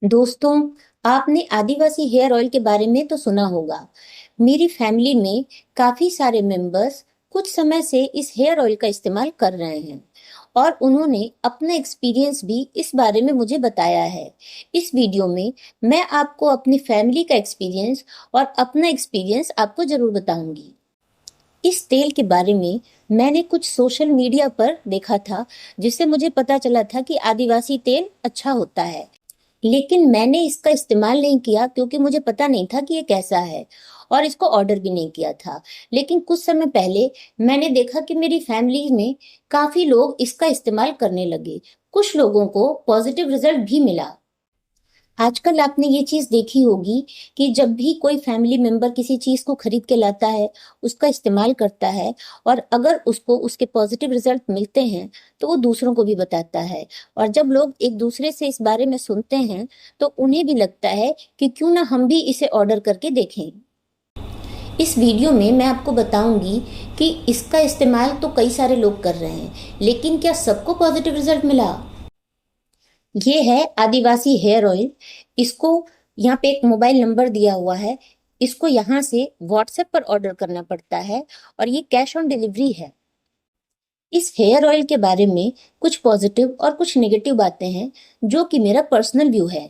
दोस्तों, आपने आदिवासी hair oil के बारे में तो सुना होगा। मेरी फैमिली में काफी सारे मेंबर्स कुछ समय से इस हेयर ऑयल का इस्तेमाल कर रहे हैं और उन्होंने अपना एक्सपीरियंस भी इस बारे में मुझे बताया है। इस वीडियो में मैं आपको अपनी फैमिली का एक्सपीरियंस और अपना एक्सपीरियंस आपको जरूर बताऊंगी। इस तेल के बारे में मैंने कुछ सोशल मीडिया पर देखा था, जिससे मुझे पता चला था कि आदिवासी तेल अच्छा होता है। लेकिन मैंने इसका इस्तेमाल नहीं किया क्योंकि मुझे पता नहीं था कि ये कैसा है और इसको ऑर्डर भी नहीं किया था। लेकिन कुछ समय पहले मैंने देखा कि मेरी फैमिली में काफी लोग इसका इस्तेमाल करने लगे। कुछ लोगों को पॉजिटिव रिजल्ट भी मिला। आजकल आपने ये चीज देखी होगी कि जब भी कोई फैमिली मेंबर किसी चीज को खरीद के लाता है, उसका इस्तेमाल करता है और अगर उसको उसके पॉजिटिव रिजल्ट मिलते हैं तो वो दूसरों को भी बताता है। और जब लोग एक दूसरे से इस बारे में सुनते हैं तो उन्हें भी लगता है कि क्यों ना हम भी इसे ऑर्डर करके देखें। इस वीडियो में मैं आपको बताऊंगी कि इसका इस्तेमाल तो कई सारे लोग कर रहे हैं, लेकिन क्या सबको पॉजिटिव रिजल्ट मिला? ये है आदिवासी हेयर ऑयल। इसको यहाँ पे एक मोबाइल नंबर दिया हुआ है। इसको यहाँ से व्हाट्सएप पर ऑर्डर करना पड़ता है और ये कैश ऑन डिलीवरी है। इस हेयर ऑयल के बारे में कुछ पॉजिटिव और कुछ नेगेटिव बातें हैं, जो कि मेरा पर्सनल व्यू है।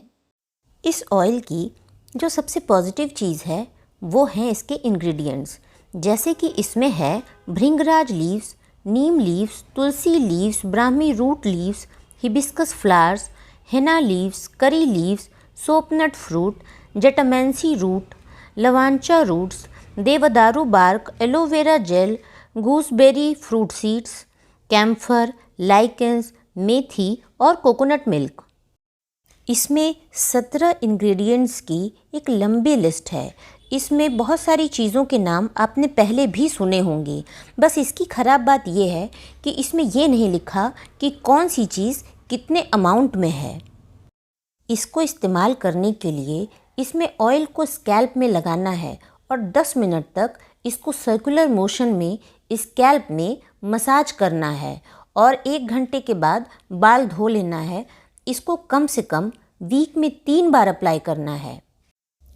इस ऑयल की जो सबसे पॉजिटिव चीज़ है वो हैं इसके इंग्रेडिएंट्स। जैसे कि इसमें है bhringraj leaves, neem leaves, tulsi leaves, brahmi root leaves, hibiscus flowers, henna leaves, curry leaves, soapnut fruit, jatamansi root, lavancha roots, devdaru bark, aloe vera gel, gooseberry fruit seeds, camphor, lichens, methi और कोकोनट मिल्क। इसमें 17 इंग्रेडिएंट्स की एक लंबी लिस्ट है। इसमें बहुत सारी चीज़ों के नाम आपने पहले भी सुने होंगे। बस इसकी ख़राब बात यह है कि इसमें यह नहीं लिखा कि कौन सी चीज़ कितने अमाउंट में है। इसको इस्तेमाल करने के लिए इसमें ऑयल को स्कैल्प में लगाना है और 10 मिनट तक इसको सर्कुलर मोशन में स्कैल्प में मसाज करना है और 1 घंटे के बाद बाल धो लेना है। इसको कम से कम वीक में 3 बार अप्लाई करना है।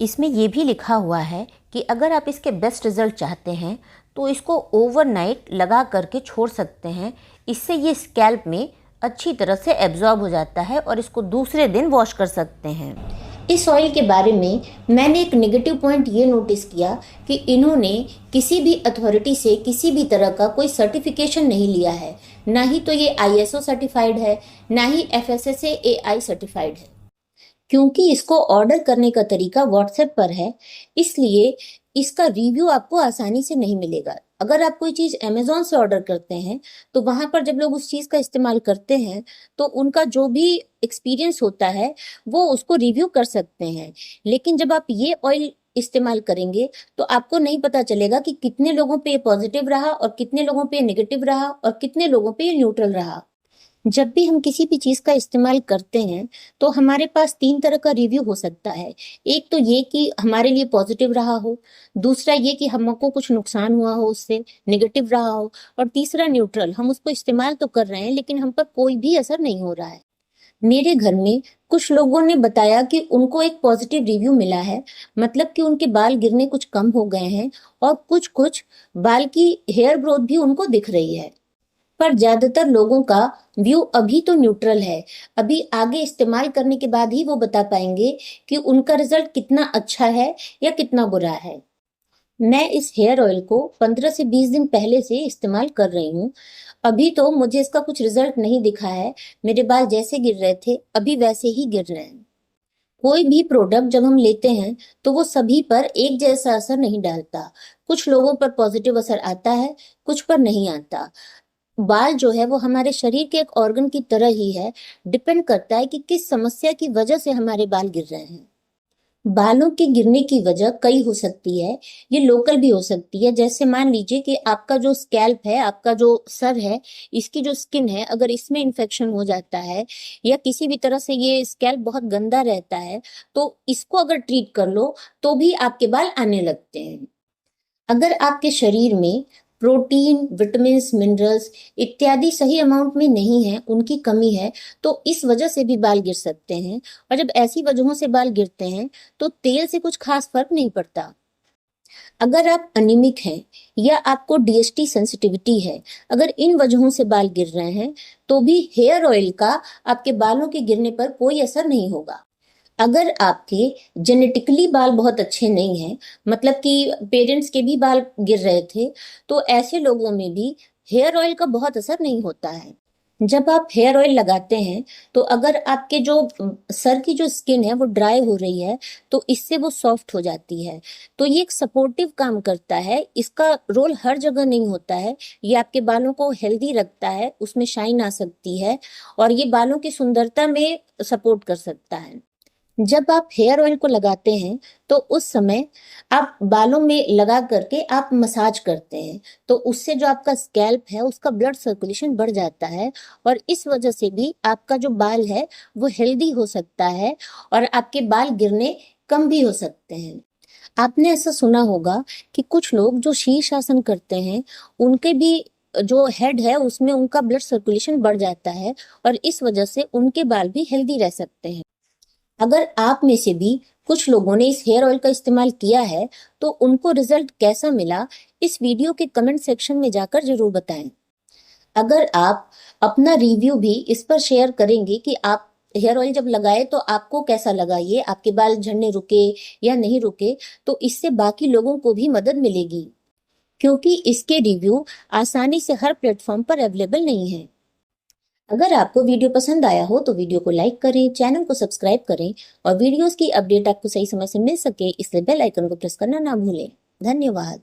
इसमें यह भी लिखा हुआ है कि अगर आप इसके बेस्ट रिज़ल्ट चाहते हैं तो इसको ओवरनाइट लगा करके छोड़ सकते हैं। इससे ये स्कैल्प में अच्छी तरह से एब्जॉर्ब हो जाता है और इसको दूसरे दिन वॉश कर सकते हैं। इस ऑयल के बारे में मैंने एक नेगेटिव पॉइंट ये नोटिस किया कि इन्होंने किसी भी अथॉरिटी से किसी भी तरह का कोई सर्टिफिकेशन नहीं लिया है। ना ही तो ये आईएसओ सर्टिफाइड है, ना ही एफएसएसएआई सर्टिफाइड है। क्योंकि इसको ऑर्डर करने का तरीका व्हाट्सएप पर है, इसलिए इसका रिव्यू आपको आसानी से नहीं मिलेगा। अगर आप कोई चीज़ अमेज़न से ऑर्डर करते हैं तो वहाँ पर जब लोग उस चीज़ का इस्तेमाल करते हैं तो उनका जो भी एक्सपीरियंस होता है वो उसको रिव्यू कर सकते हैं। लेकिन जब आप ये ऑयल इस्तेमाल करेंगे तो आपको नहीं पता चलेगा कि कितने लोगों पे ये पॉजिटिव रहा और कितने लोगों पे ये नेगेटिव रहा और कितने लोगों पे ये न्यूट्रल रहा। जब भी हम किसी भी चीज़ का इस्तेमाल करते हैं तो हमारे पास 3 तरह का रिव्यू हो सकता है। एक तो ये कि हमारे लिए पॉजिटिव रहा हो, दूसरा ये कि हमको कुछ नुकसान हुआ हो उससे, नेगेटिव रहा हो, और तीसरा न्यूट्रल, हम उसको इस्तेमाल तो कर रहे हैं लेकिन हम पर कोई भी असर नहीं हो रहा है। मेरे घर में कुछ लोगों ने बताया कि उनको एक पॉजिटिव रिव्यू मिला है, मतलब कि उनके बाल गिरने कुछ कम हो गए हैं और कुछ-कुछ बाल की हेयर ग्रोथ भी उनको दिख रही है। पर ज्यादातर लोगों का व्यू अभी तो न्यूट्रल है। अभी आगे इस्तेमाल करने के बाद ही वो बता पाएंगे कि उनका रिजल्ट कितना अच्छा है या कितना बुरा है। मैं इस हेयर ऑयल को 15 से 20 दिन पहले से इस्तेमाल कर रही हूँ। अभी तो मुझे इसका कुछ रिजल्ट नहीं दिखा है। मेरे बाल जैसे गिर रहे थे अभी वैसे ही गिर रहे हैं। कोई भी प्रोडक्ट जब हम लेते हैं तो वो सभी पर एक जैसा असर नहीं डालता। कुछ लोगों पर पॉजिटिव असर आता है, कुछ पर नहीं आता। बाल जो है वो हमारे शरीर के एक ऑर्गन की तरह ही है। डिपेंड करता है कि किस समस्या की वजह से हमारे बाल गिर रहे हैं। बालों के गिरने की वजह कई हो सकती है। ये लोकल भी हो सकती है। जैसे मान लीजिए कि आपका जो स्कैल्प है, आपका जो सर है, इसकी जो स्किन है, अगर इसमें इन्फेक्शन हो जाता है या किसी भी तरह से ये स्कैल्प बहुत गंदा रहता है तो इसको अगर ट्रीट कर लो तो भी आपके बाल आने लगते हैं। अगर आपके शरीर में प्रोटीन, विटामिन्स, मिनरल्स इत्यादि सही अमाउंट में नहीं है, उनकी कमी है, तो इस वजह से भी बाल गिर सकते हैं। और जब ऐसी वजहों से बाल गिरते हैं तो तेल से कुछ खास फर्क नहीं पड़ता। अगर आप अनिमिक हैं या आपको डीएसटी सेंसिटिविटी है, अगर इन वजहों से बाल गिर रहे हैं तो भी हेयर ऑयल का आपके बालों के गिरने पर कोई असर नहीं होगा। अगर आपके जेनेटिकली बाल बहुत अच्छे नहीं हैं, मतलब कि पेरेंट्स के भी बाल गिर रहे थे, तो ऐसे लोगों में भी हेयर ऑयल का बहुत असर नहीं होता है। जब आप हेयर ऑयल लगाते हैं तो अगर आपके जो सर की जो स्किन है वो ड्राई हो रही है तो इससे वो सॉफ्ट हो जाती है। तो ये एक सपोर्टिव काम करता है, इसका रोल हर जगह नहीं होता है। ये आपके बालों को हेल्दी रखता है, उसमें शाइन आ सकती है और ये बालों की सुंदरता में सपोर्ट कर सकता है। जब आप हेयर ऑयल को लगाते हैं तो उस समय आप बालों में लगा करके आप मसाज करते हैं, तो उससे जो आपका स्कैल्प है उसका ब्लड सर्कुलेशन बढ़ जाता है और इस वजह से भी आपका जो बाल है वो हेल्दी हो सकता है और आपके बाल गिरने कम भी हो सकते हैं। आपने ऐसा सुना होगा कि कुछ लोग जो शीर्षासन करते हैं उनके भी जो हेड है उसमें उनका ब्लड सर्कुलेशन बढ़ जाता है और इस वजह से उनके बाल भी हेल्दी रह सकते हैं। अगर आप में से भी कुछ लोगों ने इस हेयर ऑयल का इस्तेमाल किया है तो उनको रिजल्ट कैसा मिला, इस वीडियो के कमेंट सेक्शन में जाकर जरूर बताएं। अगर आप अपना रिव्यू भी इस पर शेयर करेंगे कि आप हेयर ऑयल जब लगाए तो आपको कैसा लगा, ये आपके बाल झड़ने रुके या नहीं रुके, तो इससे बाकी लोगों को भी मदद मिलेगी, क्योंकि इसके रिव्यू आसानी से हर प्लेटफॉर्म पर अवेलेबल नहीं है। अगर आपको वीडियो पसंद आया हो तो वीडियो को लाइक करें, चैनल को सब्सक्राइब करें और वीडियोस की अपडेट आपको सही समय से मिल सके इसलिए बेल आइकन को प्रेस करना ना भूलें। धन्यवाद।